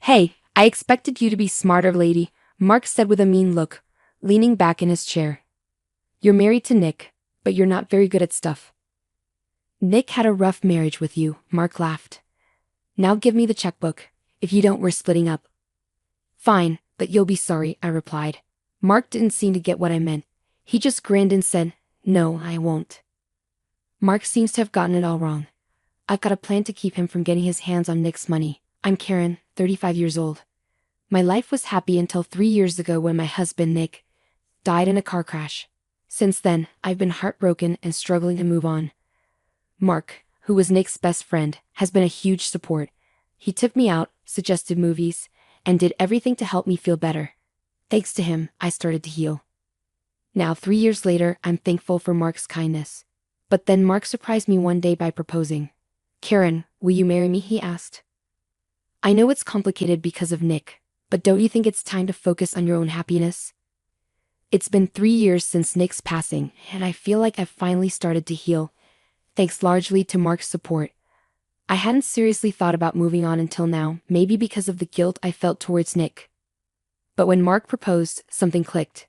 Hey, I expected you to be smarter, lady, Mark said with a mean look, leaning back in his chair. You're married to Nick, but you're not very good at stuff. Nick had a rough marriage with you, Mark laughed. Now give me the checkbook. If you don't, we're splitting up. Fine, but you'll be sorry, I replied. Mark didn't seem to get what I meant. He just grinned and said, No, I won't. Mark seems to have gotten it all wrong. I've got a plan to keep him from getting his hands on Nick's money. I'm Karen, 35 years old. My life was happy until 3 years ago when my husband, Nick, died in a car crash. Since then, I've been heartbroken and struggling to move on. Mark, who was Nick's best friend, has been a huge support. He took me out, suggested movies, and did everything to help me feel better. Thanks to him, I started to heal. Now, 3 years later, I'm thankful for Mark's kindness. But then Mark surprised me one day by proposing. Karen, will you marry me? He asked. I know it's complicated because of Nick, but don't you think it's time to focus on your own happiness? It's been 3 years since Nick's passing, and I feel like I've finally started to heal, thanks largely to Mark's support. I hadn't seriously thought about moving on until now, maybe because of the guilt I felt towards Nick. But when Mark proposed, something clicked.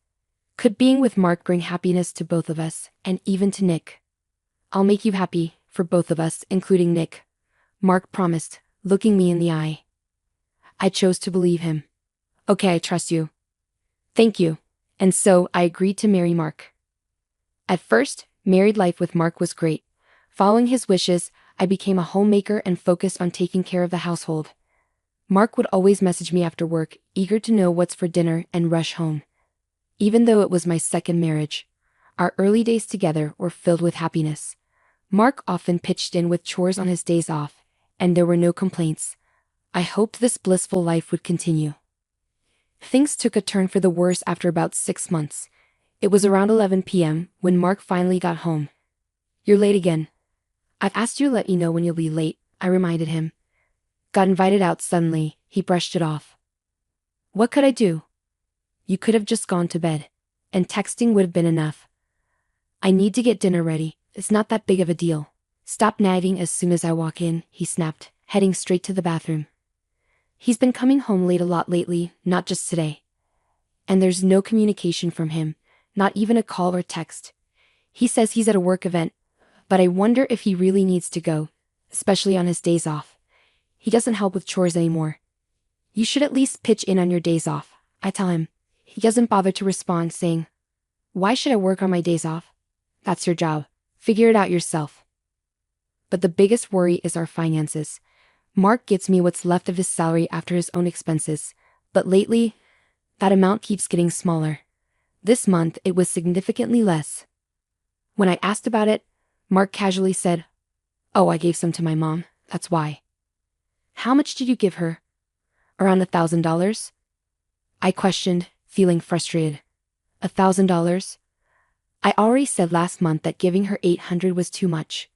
Could being with Mark bring happiness to both of us, and even to Nick? I'll make you happy, for both of us, including Nick, Mark promised, looking me in the eye. I chose to believe him. Okay, I trust you. Thank you. And so, I agreed to marry Mark. At first, married life with Mark was great. Following his wishes, I became a homemaker and focused on taking care of the household. Mark would always message me after work, eager to know what's for dinner and rush home. Even though it was my second marriage, our early days together were filled with happiness. Mark often pitched in with chores on his days off, and there were no complaints. I hoped this blissful life would continue. Things took a turn for the worse after about 6 months. It was around 11 p.m. when Mark finally got home. You're late again. I've asked you to let me know when you'll be late, I reminded him. Got invited out suddenly, he brushed it off. What could I do? You could have just gone to bed, and texting would have been enough. I need to get dinner ready, it's not that big of a deal. Stop nagging as soon as I walk in, he snapped, heading straight to the bathroom. He's been coming home late a lot lately, not just today. And there's no communication from him, not even a call or text. He says he's at a work event, but I wonder if he really needs to go, especially on his days off. He doesn't help with chores anymore. You should at least pitch in on your days off, I tell him. He doesn't bother to respond, saying, Why should I work on my days off? That's your job. Figure it out yourself. But the biggest worry is our finances. Mark gets me what's left of his salary after his own expenses, but lately, that amount keeps getting smaller. This month, it was significantly less. When I asked about it, Mark casually said, Oh, I gave some to my mom, that's why. How much did you give her? Around $1,000? I questioned, feeling frustrated. $1,000? I already said last month that giving her $800 was too much.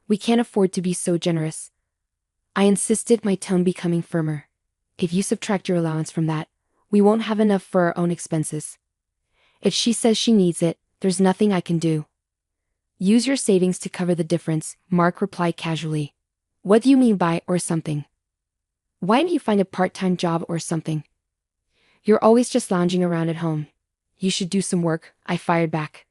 We can't afford to be so generous. I insisted, my tone becoming firmer. If you subtract your allowance from that, we won't have enough for our own expenses. If she says she needs it, there's nothing I can do. Use your savings to cover the difference, Mark replied casually. What do you mean by or something? Why don't you find a part-time job or something? You're always just lounging around at home. You should do some work, I fired back.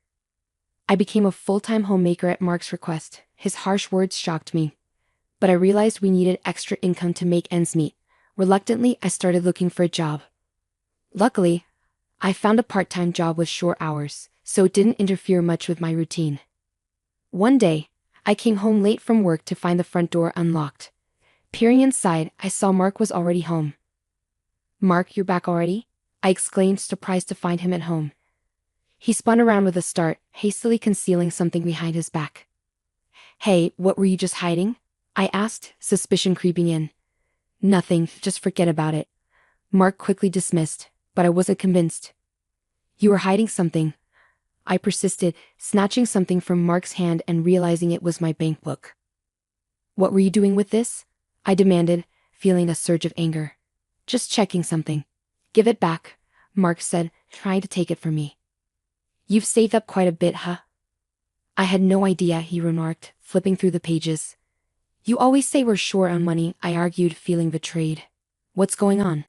I became a full-time homemaker at Mark's request. His harsh words shocked me. But I realized we needed extra income to make ends meet. Reluctantly, I started looking for a job. Luckily, I found a part-time job with short hours, so it didn't interfere much with my routine. One day, I came home late from work to find the front door unlocked. Peering inside, I saw Mark was already home. Mark, you're back already? I exclaimed, surprised to find him at home. He spun around with a start, hastily concealing something behind his back. Hey, what were you just hiding? I asked, suspicion creeping in. Nothing, just forget about it. Mark quickly dismissed, but I wasn't convinced. You were hiding something. I persisted, snatching something from Mark's hand and realizing it was my bank book. What were you doing with this? I demanded, feeling a surge of anger. Just checking something. Give it back, Mark said, trying to take it from me. You've saved up quite a bit, huh? I had no idea, he remarked, flipping through the pages. You always say we're short on money, I argued, feeling betrayed. What's going on?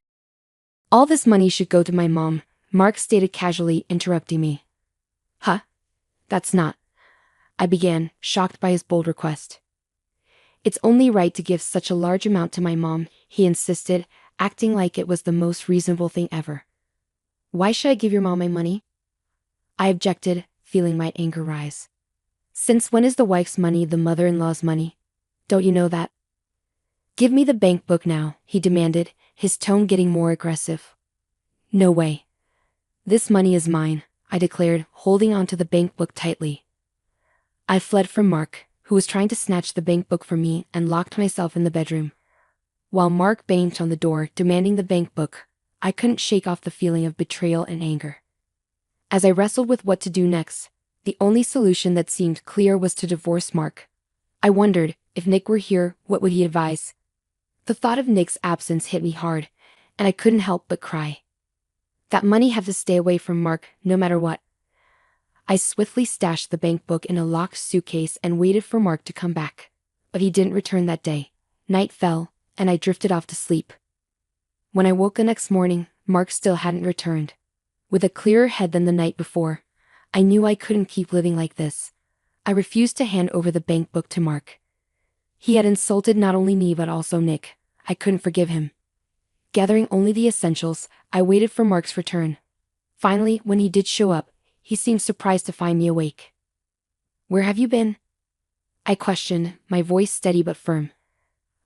All this money should go to my mom, Mark stated casually, interrupting me. Huh? That's not. I began, shocked by his bold request. It's only right to give such a large amount to my mom, he insisted, acting like it was the most reasonable thing ever. Why should I give your mom my money? I objected, feeling my anger rise. Since when is the wife's money the mother-in-law's money? Don't you know that? Give me the bank book now, he demanded, his tone getting more aggressive. No way. This money is mine, I declared, holding onto the bank book tightly. I fled from Mark, who was trying to snatch the bank book from me, and locked myself in the bedroom. While Mark banged on the door, demanding the bank book, I couldn't shake off the feeling of betrayal and anger. As I wrestled with what to do next, the only solution that seemed clear was to divorce Mark. I wondered, if Nick were here, what would he advise? The thought of Nick's absence hit me hard, and I couldn't help but cry. That money had to stay away from Mark, no matter what. I swiftly stashed the bank book in a locked suitcase and waited for Mark to come back. But he didn't return that day. Night fell, and I drifted off to sleep. When I woke the next morning, Mark still hadn't returned. With a clearer head than the night before, I knew I couldn't keep living like this. I refused to hand over the bank book to Mark. He had insulted not only me but also Nick. I couldn't forgive him. Gathering only the essentials, I waited for Mark's return. Finally, when he did show up, he seemed surprised to find me awake. Where have you been? I questioned, my voice steady but firm.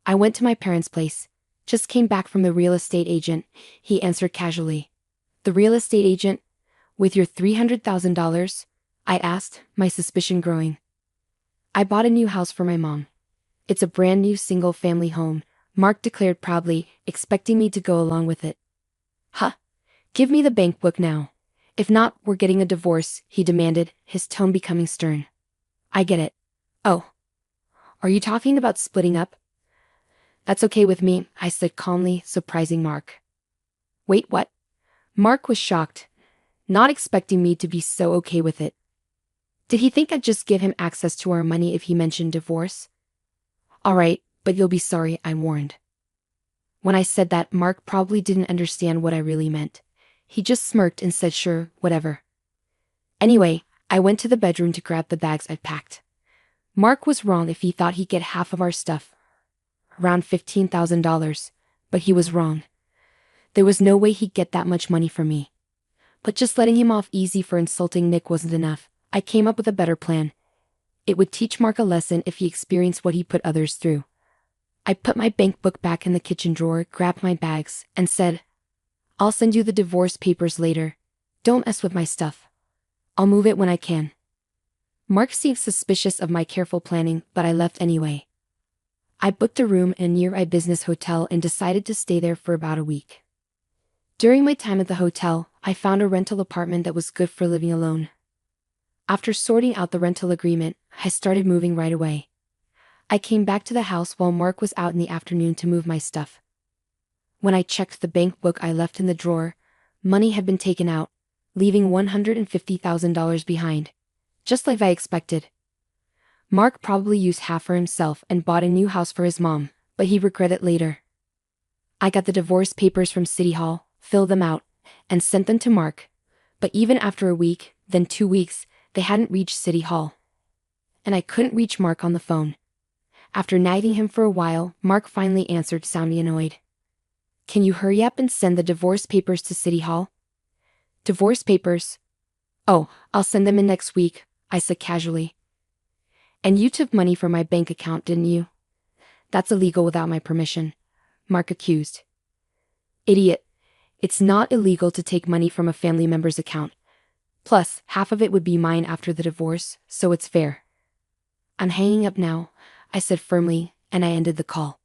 I went to my parents' place. Just came back from the real estate agent, he answered casually. The real estate agent? With your $300,000? I asked, my suspicion growing. I bought a new house for my mom. It's a brand new single-family home, Mark declared proudly, expecting me to go along with it. Huh? Give me the bank book now. If not, we're getting a divorce, he demanded, his tone becoming stern. I get it. Oh. Are you talking about splitting up? That's okay with me, I said calmly, surprising Mark. Wait, what? Mark was shocked, not expecting me to be so okay with it. Did he think I'd just give him access to our money if he mentioned divorce? All right, but you'll be sorry, I warned. When I said that, Mark probably didn't understand what I really meant. He just smirked and said sure, whatever. Anyway, I went to the bedroom to grab the bags I'd packed. Mark was wrong if he thought he'd get half of our stuff. Around $15,000, but he was wrong. There was no way he'd get that much money from me. But just letting him off easy for insulting Nick wasn't enough. I came up with a better plan. It would teach Mark a lesson if he experienced what he put others through. I put my bank book back in the kitchen drawer, grabbed my bags, and said, I'll send you the divorce papers later. Don't mess with my stuff. I'll move it when I can. Mark seemed suspicious of my careful planning, but I left anyway. I booked a room in a nearby business hotel and decided to stay there for about a week. During my time at the hotel, I found a rental apartment that was good for living alone. After sorting out the rental agreement, I started moving right away. I came back to the house while Mark was out in the afternoon to move my stuff. When I checked the bank book I left in the drawer, money had been taken out, leaving $150,000 behind, just like I expected. Mark probably used half for himself and bought a new house for his mom, but he regretted it later. I got the divorce papers from City Hall, filled them out, and sent them to Mark. But even after a week, then 2 weeks, they hadn't reached City Hall. And I couldn't reach Mark on the phone. After nagging him for a while, Mark finally answered, sounding annoyed. Can you hurry up and send the divorce papers to City Hall? Divorce papers? Oh, I'll send them in next week, I said casually. And you took money from my bank account, didn't you? That's illegal without my permission, Mark accused. Idiot. It's not illegal to take money from a family member's account. Plus, half of it would be mine after the divorce, so it's fair. I'm hanging up now, I said firmly, and I ended the call.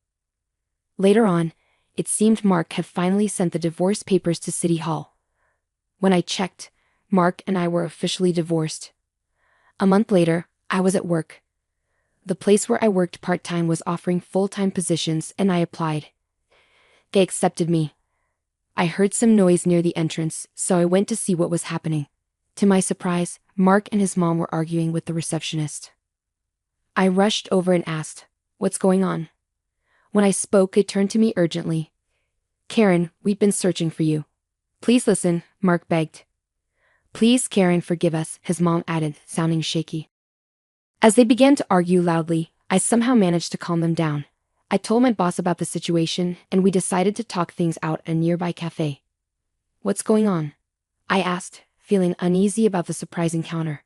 Later on, it seemed Mark had finally sent the divorce papers to City Hall. When I checked, Mark and I were officially divorced. A month later, I was at work. The place where I worked part-time was offering full-time positions, and I applied. They accepted me. I heard some noise near the entrance, so I went to see what was happening. To my surprise, Mark and his mom were arguing with the receptionist. I rushed over and asked, "What's going on?" When I spoke, it turned to me urgently. Karen, we've been searching for you. Please listen, Mark begged. Please, Karen, forgive us, his mom added, sounding shaky. As they began to argue loudly, I somehow managed to calm them down. I told my boss about the situation, and we decided to talk things out at a nearby cafe. What's going on? I asked, feeling uneasy about the surprise encounter.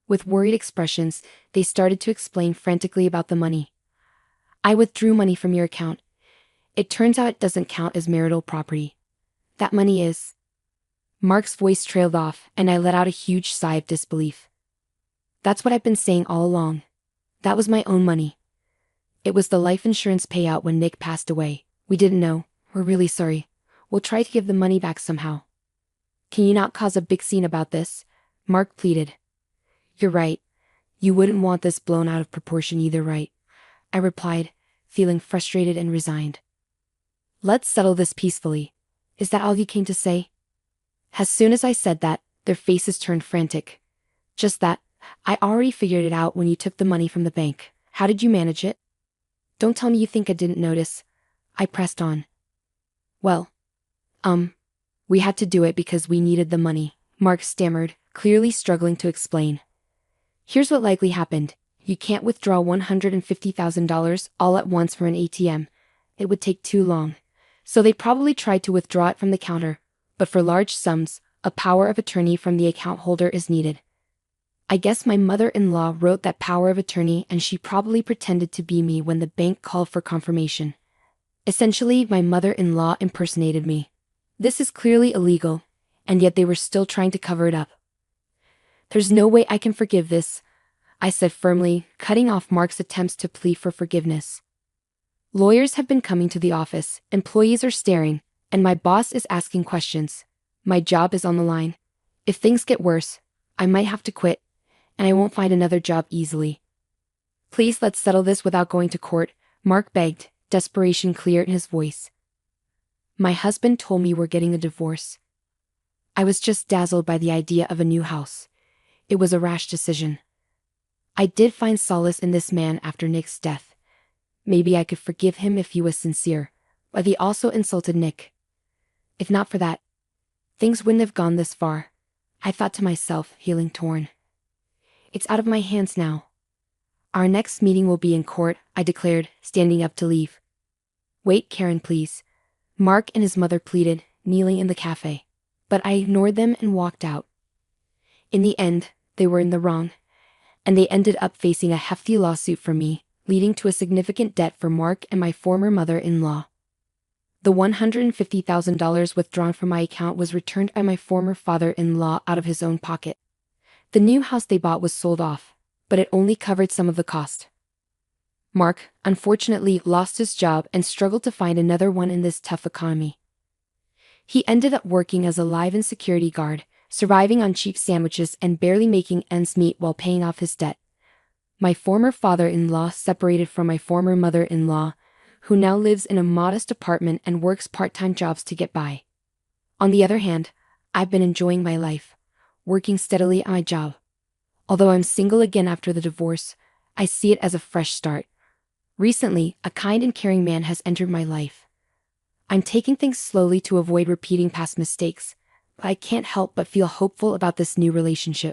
With worried expressions, they started to explain frantically about the money. I withdrew money from your account. It turns out it doesn't count as marital property. That money is... Mark's voice trailed off, and I let out a huge sigh of disbelief. That's what I've been saying all along. That was my own money. It was the life insurance payout when Nick passed away. We didn't know. We're really sorry. We'll try to give the money back somehow. Can you not cause a big scene about this? Mark pleaded. You're right. You wouldn't want this blown out of proportion either, right? I replied, feeling frustrated and resigned. Let's settle this peacefully. Is that all you came to say? As soon as I said that, their faces turned frantic. Just that. I already figured it out when you took the money from the bank. How did you manage it? Don't tell me you think I didn't notice. I pressed on. Well, we had to do it because we needed the money, Mark stammered, clearly struggling to explain. Here's what likely happened. You can't withdraw $150,000 all at once from an ATM. It would take too long. So they probably tried to withdraw it from the counter. But for large sums, a power of attorney from the account holder is needed. I guess my mother-in-law wrote that power of attorney and she probably pretended to be me when the bank called for confirmation. Essentially, my mother-in-law impersonated me. This is clearly illegal, and yet they were still trying to cover it up. There's no way I can forgive this, I said firmly, cutting off Mark's attempts to plead for forgiveness. Lawyers have been coming to the office, employees are staring, and my boss is asking questions. My job is on the line. If things get worse, I might have to quit, and I won't find another job easily. Please let's settle this without going to court, Mark begged, desperation clear in his voice. My husband told me we're getting a divorce. I was just dazzled by the idea of a new house. It was a rash decision. I did find solace in this man after Nick's death. Maybe I could forgive him if he was sincere, but he also insulted Nick. If not for that, things wouldn't have gone this far. I thought to myself, feeling torn. It's out of my hands now. Our next meeting will be in court, I declared, standing up to leave. Wait, Karen, please. Mark and his mother pleaded, kneeling in the cafe. But I ignored them and walked out. In the end, they were in the wrong, and they ended up facing a hefty lawsuit for me, leading to a significant debt for Mark and my former mother-in-law. The $150,000 withdrawn from my account was returned by my former father-in-law out of his own pocket. The new house they bought was sold off, but it only covered some of the cost. Mark, unfortunately, lost his job and struggled to find another one in this tough economy. He ended up working as a live-in security guard, surviving on cheap sandwiches and barely making ends meet while paying off his debt. My former father-in-law separated from my former mother-in-law, who now lives in a modest apartment and works part-time jobs to get by. On the other hand, I've been enjoying my life, working steadily on my job. Although I'm single again after the divorce, I see it as a fresh start. Recently, a kind and caring man has entered my life. I'm taking things slowly to avoid repeating past mistakes, but I can't help but feel hopeful about this new relationship.